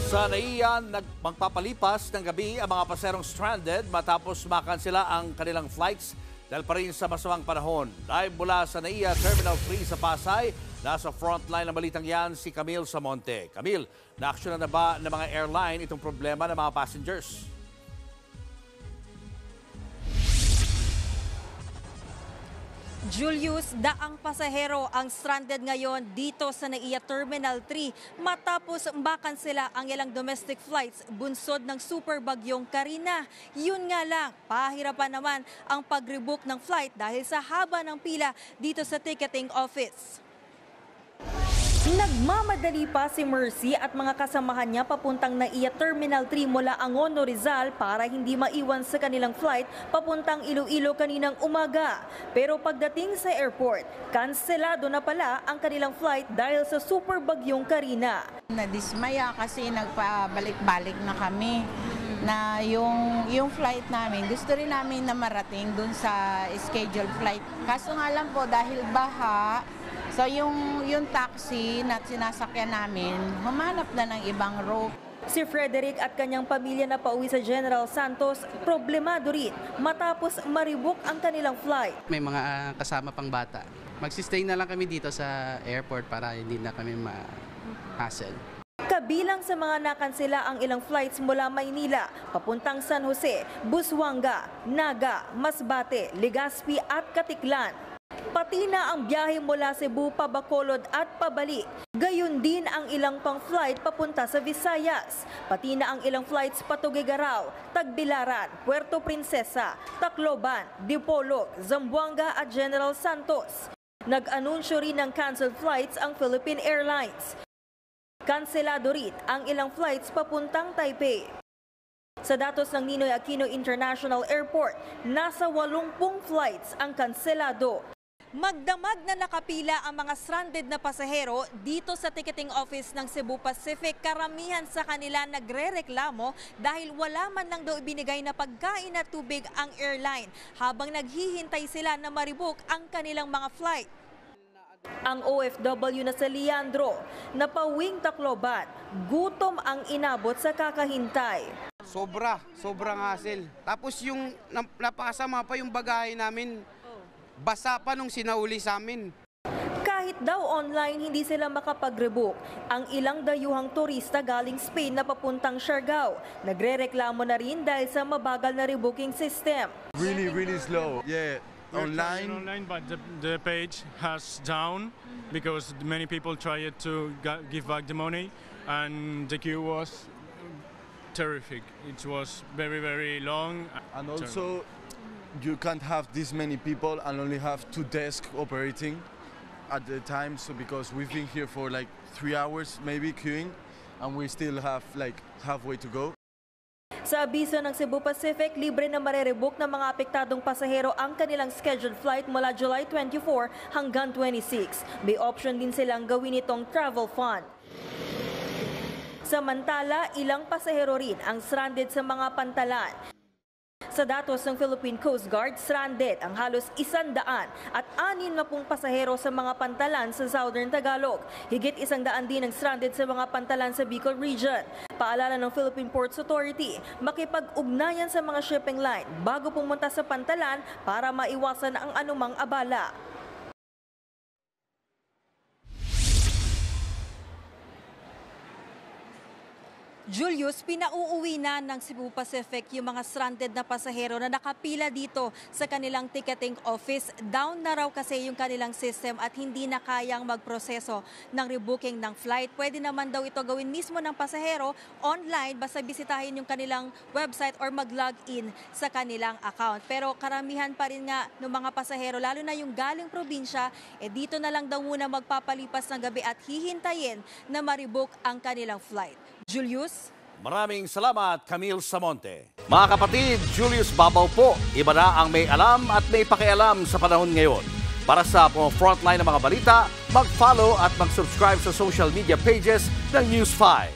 Sa NAIA, magpapalipas ng gabi ang mga paserong stranded matapos makansela ang kanilang flights dahil pa rin sa masamang panahon. Live mula sa NAIA Terminal 3 sa Pasay, nasa frontline ng balitang yan si Camille Samonte. Camille, na-actionan na ba ng mga airline itong problema ng mga passengers? Julius, daang pasahero ang stranded ngayon dito sa NAIA Terminal 3 matapos makansela ang ilang domestic flights bunsod ng super bagyong Karina. Yun nga lang, pahirapan naman ang pag-rebook ng flight dahil sa haba ng pila dito sa ticketing office. Nagmamadali pa si Mercy at mga kasamahan niya papuntang NAIA Terminal 3 mula Angono, Rizal para hindi maiwan sa kanilang flight papuntang Iloilo kaninang umaga. Pero pagdating sa airport, kanselado na pala ang kanilang flight dahil sa super bagyong Karina. Nadismaya kasi nagpabalik-balik na kami na yung flight namin, gusto rin namin na marating dun sa scheduled flight. Kaso nga lang po dahil baha, so yung taxi na sinasakyan namin, humanap na ng ibang route. Si Frederick at kanyang pamilya na pauwi sa General Santos, problemado rin matapos marebook ang kanilang flight. May mga kasama pang bata. Magsistay na lang kami dito sa airport para hindi na kami ma-hassle. Kabilang sa mga nakansela ang ilang flights mula Maynila, papuntang San Jose, Busuanga, Naga, Masbate, Legazpi at Katiklan. Pati na ang biyahe mula Cebu pa Bacolod at pabalik. Gayon din ang ilang pang flight papunta sa Visayas. Pati na ang ilang flights pa Tuguegarao, Tagbilaran, Puerto Princesa, Tacloban, Dipolog, Zamboanga at General Santos. Nag-anunsyo rin ng canceled flights ang Philippine Airlines. Kanselado rin ang ilang flights papuntang Taipei. Sa datos ng Ninoy Aquino International Airport, nasa 80 flights ang kanselado. Magdamag na nakapila ang mga stranded na pasahero dito sa ticketing office ng Cebu Pacific. Karamihan sa kanila nagrereklamo dahil wala man lang daw ibinigay na pagkain at tubig ang airline habang naghihintay sila na marebook ang kanilang mga flight. Ang OFW na sa Leandro, napauwing Tacloban, gutom ang inabot sa kakahintay. Sobrang hassle. Tapos yung napakasama pa yung bagahe namin, basa pa nung sinauli sa amin. Kahit daw online hindi sila makapag-rebook, ang ilang dayuhang turista galing Spain na papuntang Siargao, nagrereklamo na rin dahil sa mabagal na rebooking system. Really slow. Yeah. Online, but the page has down because many people tried to give back the money, and the queue was terrific. It was very long. And also, you can't have this many people and only have 2 desks operating at the time. So because we've been here for like 3 hours, maybe queuing, and we still have like halfway to go. Sa abiso ng Cebu Pacific, libre na marerebook ng mga apektadong pasahero ang kanilang scheduled flight mula July 24 hanggang 26. May option din silang gawin itong travel fund. Samantala, ilang pasahero rin ang stranded sa mga pantalan. Sa datos ng Philippine Coast Guard, stranded ang halos 100 at 60 pasahero sa mga pantalan sa Southern Tagalog. Higit 100 din ang stranded sa mga pantalan sa Bicol Region. Paalala ng Philippine Ports Authority, makipag-ugnayan sa mga shipping line bago pumunta sa pantalan para maiwasan ang anumang abala. Julius, pinauuwi na ng Cebu Pacific yung mga stranded na pasahero na nakapila dito sa kanilang ticketing office. Down na raw kasi yung kanilang system at hindi na kayang magproseso ng rebooking ng flight. Pwede naman daw ito gawin mismo ng pasahero online basta bisitahin yung kanilang website or mag-log in sa kanilang account. Pero karamihan pa rin nga ng mga pasahero, lalo na yung galing probinsya, dito na lang daw muna magpapalipas ng gabi at hihintayin na marebook ang kanilang flight. Julius? Maraming salamat, Camille Samonte. Mga kapatid, Julius Babaw po. Iba na ang may alam at may pakialam sa panahon ngayon. Para sa frontline ng mga balita, mag-follow at mag-subscribe sa social media pages ng News 5.